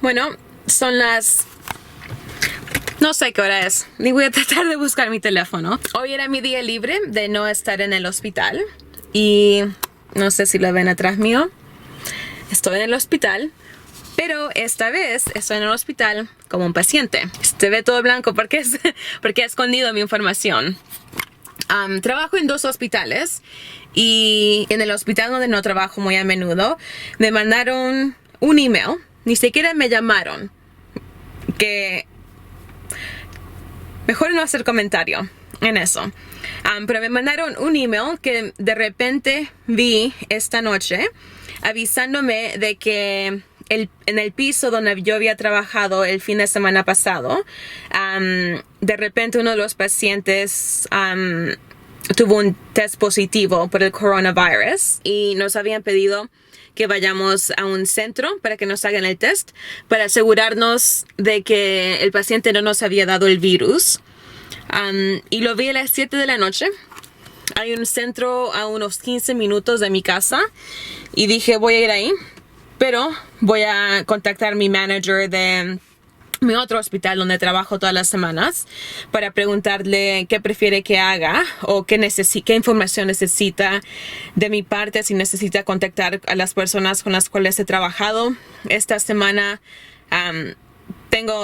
Bueno, son las... No sé qué hora es, ni voy a tratar de buscar mi teléfono. Hoy era mi día libre de no estar en el hospital. Y no sé si lo ven atrás mío. Estoy en el hospital, pero esta vez estoy en el hospital como un paciente. Se ve todo blanco porque he escondido mi información. Trabajo en 2 hospitales y en el hospital donde no trabajo muy a menudo me mandaron un email, ni siquiera me llamaron, que mejor no hacer comentario en eso. Pero me mandaron un email que de repente vi esta noche avisándome de que en el piso donde yo había trabajado el fin de semana pasado, de repente uno de los pacientes tuvo un test positivo por el coronavirus y nos habían pedido que vayamos a un centro para que nos hagan el test para asegurarnos de que el paciente no nos había dado el virus. Y lo vi a las 7 de la noche. Hay un centro a unos 15 minutos de mi casa y dije voy a ir ahí, pero voy a contactar a mi manager de mi otro hospital donde trabajo todas las semanas para preguntarle qué prefiere que haga o qué información necesita de mi parte, si necesita contactar a las personas con las cuales he trabajado. Esta semana,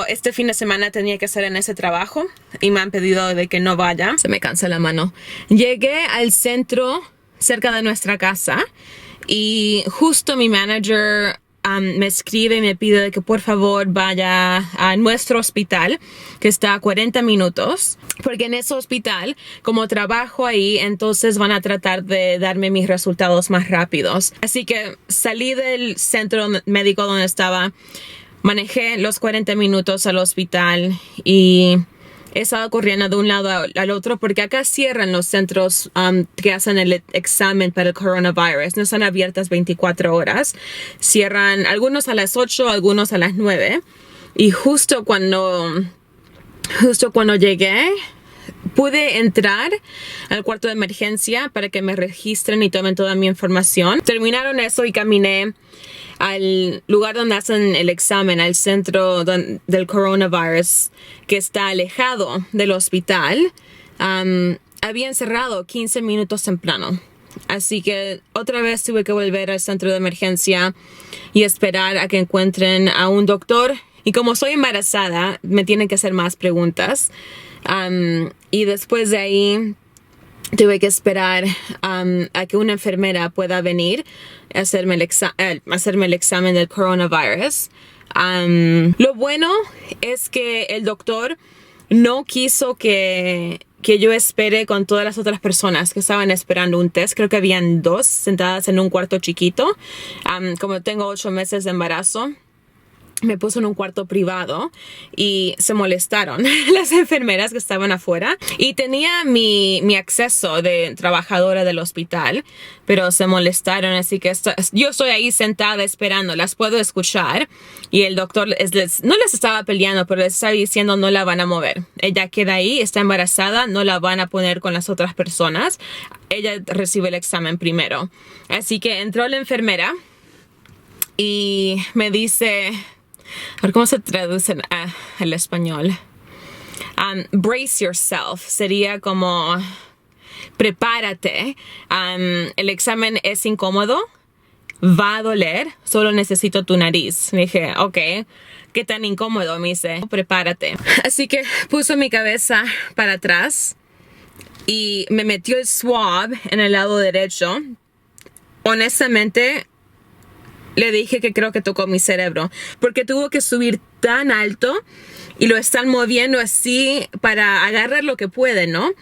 este fin de semana tenía que estar en ese trabajo y me han pedido de que no vaya. Se me cansa la mano. Llegué al centro cerca de nuestra casa y justo mi manager me escribe y me pide de que por favor vaya a nuestro hospital que está a 40 minutos porque en ese hospital, como trabajo ahí, entonces van a tratar de darme mis resultados más rápidos. Así que salí del centro médico donde estaba, manejé los 40 minutos al hospital y he estado corriendo de un lado al otro porque acá cierran los centros que hacen el examen para el coronavirus. No están abiertas 24 horas. Cierran algunos a las 8, algunos a las 9. Y justo cuando llegué, pude entrar al cuarto de emergencia para que me registren y tomen toda mi información. Terminaron eso y caminé al lugar donde hacen el examen, al centro del coronavirus, que está alejado del hospital. Habían cerrado 15 minutos temprano. Así que otra vez tuve que volver al centro de emergencia y esperar a que encuentren a un doctor. Y como soy embarazada, me tienen que hacer más preguntas. Y después de ahí tuve que esperar a que una enfermera pueda venir a hacerme el examen del coronavirus. Lo bueno es que el doctor no quiso que yo espere con todas las otras personas que estaban esperando un test. Creo que habían 2 sentadas en un cuarto chiquito. Como tengo 8 meses de embarazo, me puso en un cuarto privado y se molestaron las enfermeras que estaban afuera. Y tenía mi acceso de trabajadora del hospital, pero se molestaron. Así que yo estoy ahí sentada esperando, las puedo escuchar. Y el doctor no les estaba peleando, pero les estaba diciendo no la van a mover. Ella queda ahí, está embarazada, no la van a poner con las otras personas. Ella recibe el examen primero. Así que entró la enfermera y me dice... A ver, ¿cómo se traduce al español? Brace yourself. Sería como prepárate. El examen es incómodo. Va a doler. Solo necesito tu nariz. Me dije, ok. ¿Qué tan incómodo? Me dice, prepárate. Así que puso mi cabeza para atrás y me metió el swab en el lado derecho. Honestamente, le dije que creo que tocó mi cerebro porque tuvo que subir tan alto y lo están moviendo así para agarrar lo que puede, ¿no?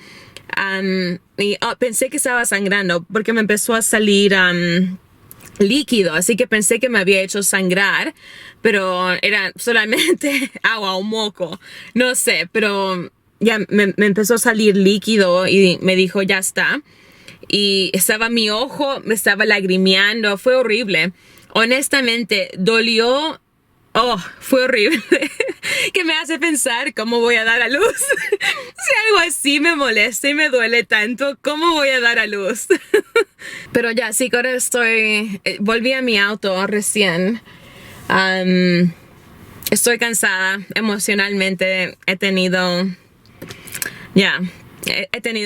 Pensé que estaba sangrando porque me empezó a salir líquido, así que pensé que me había hecho sangrar, pero era solamente agua o moco, no sé, pero ya me empezó a salir líquido y me dijo ya está. Y estaba mi ojo, me estaba lagrimeando, fue horrible. Honestamente, dolió. Oh, fue horrible. Que me hace pensar cómo voy a dar a luz. Si algo así me molesta y me duele tanto, ¿cómo voy a dar a luz? Pero ya, sí, ahora volví a mi auto recién. estoy cansada emocionalmente. He tenido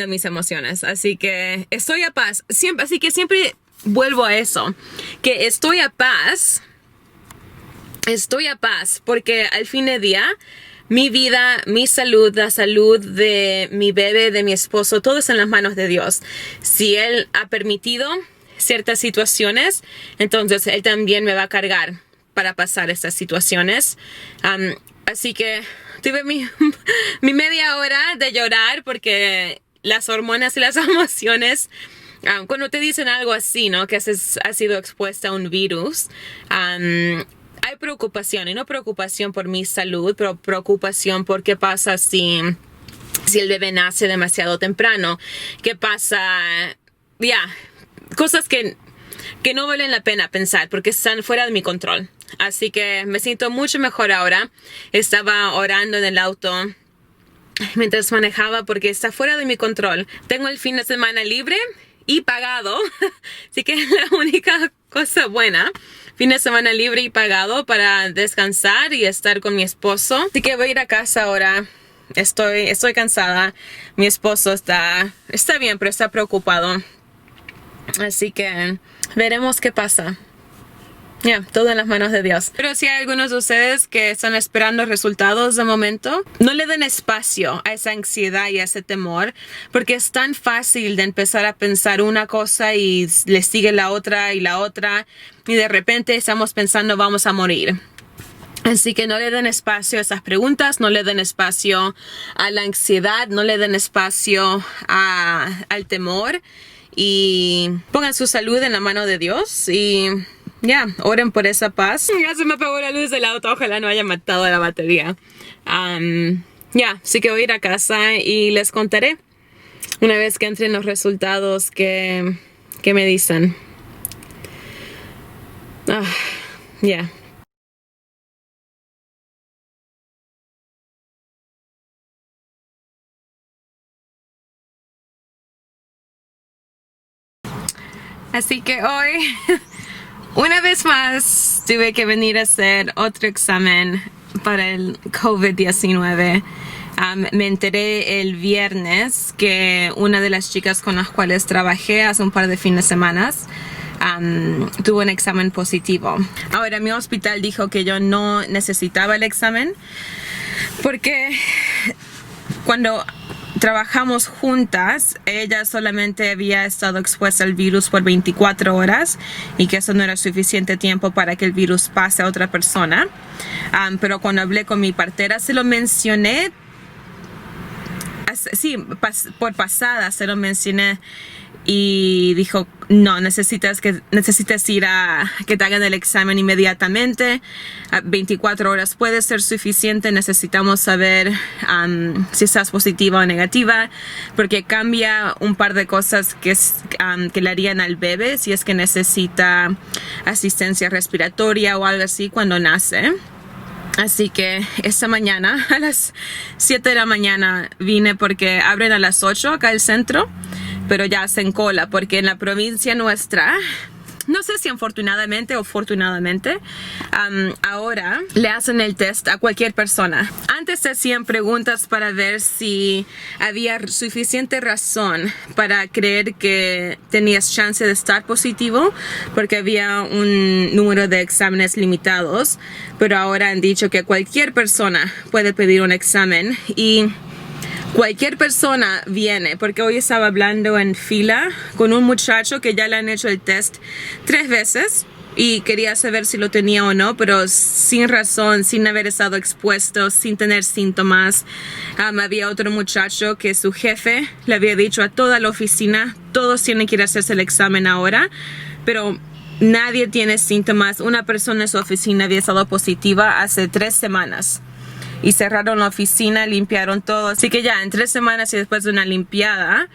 mis emociones, así que estoy a paz. Así que siempre vuelvo a eso, que estoy a paz. Estoy a paz porque al fin del día mi vida, mi salud, la salud de mi bebé, de mi esposo, todo es en las manos de Dios. Si Él ha permitido ciertas situaciones, entonces Él también me va a cargar para pasar estas situaciones. Así que tuve mi media hora de llorar porque las hormonas y las emociones, cuando te dicen algo así, ¿no? Que has sido expuesta a un virus, hay preocupación, y no preocupación por mi salud, pero preocupación por qué pasa si el bebé nace demasiado temprano. ¿Qué pasa? Cosas que no valen la pena pensar porque están fuera de mi control. Así que me siento mucho mejor ahora. Estaba orando en el auto mientras manejaba porque está fuera de mi control. Tengo el fin de semana libre y pagado. Así que es la única cosa buena. Fin de semana libre y pagado para descansar y estar con mi esposo. Así que voy a ir a casa ahora. Estoy cansada. Mi esposo está bien, pero está preocupado. Así que veremos qué pasa. Todo en las manos de Dios. Pero si hay algunos de ustedes que están esperando resultados de momento, no le den espacio a esa ansiedad y a ese temor, porque es tan fácil de empezar a pensar una cosa y le sigue la otra y de repente estamos pensando vamos a morir. Así que no le den espacio a esas preguntas, no le den espacio a la ansiedad, no le den espacio al temor y pongan su salud en la mano de Dios y oren por esa paz. Ya se me apagó la luz del auto, ojalá no haya matado la batería. Así que voy a ir a casa y les contaré una vez que entren los resultados que me dicen. Así que hoy, una vez más, tuve que venir a hacer otro examen para el COVID-19. Me enteré el viernes que una de las chicas con las cuales trabajé hace un par de fines de semana tuvo un examen positivo. Ahora mi hospital dijo que yo no necesitaba el examen porque cuando trabajamos juntas, ella solamente había estado expuesta al virus por 24 horas y que eso no era suficiente tiempo para que el virus pase a otra persona. Pero cuando hablé con mi partera se lo mencioné, por pasada se lo mencioné y dijo no, necesitas ir a que te hagan el examen inmediatamente. 24 horas puede ser suficiente. Necesitamos saber si estás positiva o negativa, porque cambia un par de cosas que le harían al bebé si es que necesita asistencia respiratoria o algo así cuando nace. Así que esta mañana a las 7 de la mañana vine porque abren a las 8 acá el centro, pero ya hacen cola porque en la provincia nuestra, no sé si afortunadamente o fortunadamente, ahora le hacen el test a cualquier persona. Antes te hacían preguntas para ver si había suficiente razón para creer que tenías chance de estar positivo, porque había un número de exámenes limitados, pero ahora han dicho que cualquier persona puede pedir un examen y cualquier persona viene, porque hoy estaba hablando en fila con un muchacho que ya le han hecho el test 3 veces y quería saber si lo tenía o no, pero sin razón, sin haber estado expuesto, sin tener síntomas. Había otro muchacho que su jefe le había dicho a toda la oficina, todos tienen que ir a hacerse el examen ahora, pero nadie tiene síntomas. Una persona en su oficina había estado positiva hace 3 semanas. Y cerraron la oficina, limpiaron todo. Así que ya en 3 semanas y después de una limpiada,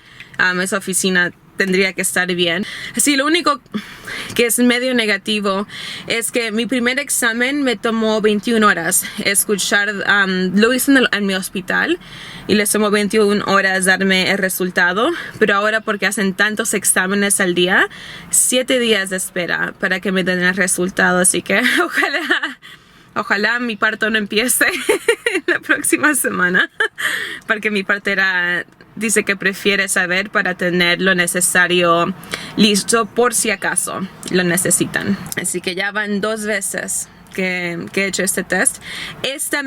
esa oficina tendría que estar bien. Así, lo único que es medio negativo es que mi primer examen me tomó 21 horas. Escuchar, lo hice en mi hospital y les tomó 21 horas darme el resultado. Pero ahora, porque hacen tantos exámenes al día, 7 días de espera para que me den el resultado. Así que Ojalá mi parto no empiece la próxima semana, porque mi partera dice que prefiere saber para tener lo necesario listo por si acaso lo necesitan. Así que ya van 2 veces que he hecho este test. Esta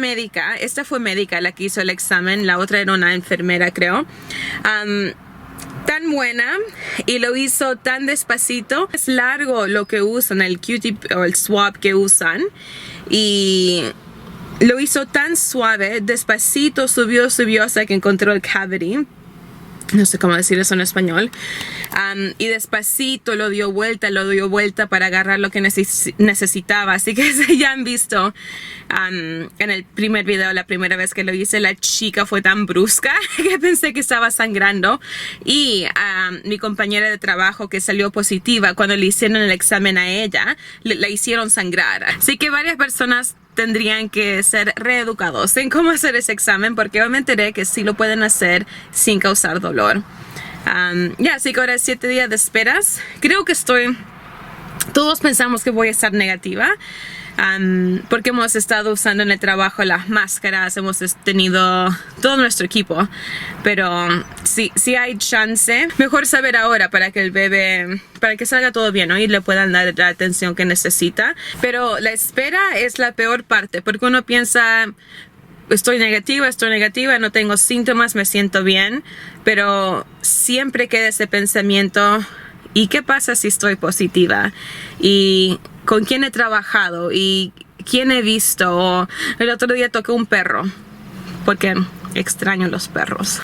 fue médica la que hizo el examen, la otra era una enfermera, creo. Tan buena y lo hizo tan despacito. Es largo lo que usan, el Q-tip o el swab que usan, y lo hizo tan suave, despacito, subió hasta que encontró el cavity. No sé cómo decir eso en español. Y despacito lo dio vuelta para agarrar lo que necesitaba. Así que ya han visto en el primer video, la primera vez que lo hice, la chica fue tan brusca que pensé que estaba sangrando. Y mi compañera de trabajo que salió positiva, cuando le hicieron el examen a ella, la hicieron sangrar. Así que varias personas tendrían que ser reeducados en cómo hacer ese examen, porque hoy me enteré que sí lo pueden hacer sin causar dolor. Así que ahora 7 días de esperas. Creo que todos pensamos que voy a estar negativa, porque hemos estado usando en el trabajo las máscaras, hemos tenido todo nuestro equipo, pero si hay chance, mejor saber ahora para que el bebé, para que salga todo bien, ¿no? Y le puedan dar la atención que necesita. Pero la espera es la peor parte, porque uno piensa, estoy negativa, no tengo síntomas, me siento bien, pero siempre queda ese pensamiento: ¿y qué pasa si estoy positiva? ¿Y con quién he trabajado? ¿Y quién he visto? O el otro día toqué un perro, porque extraño los perros.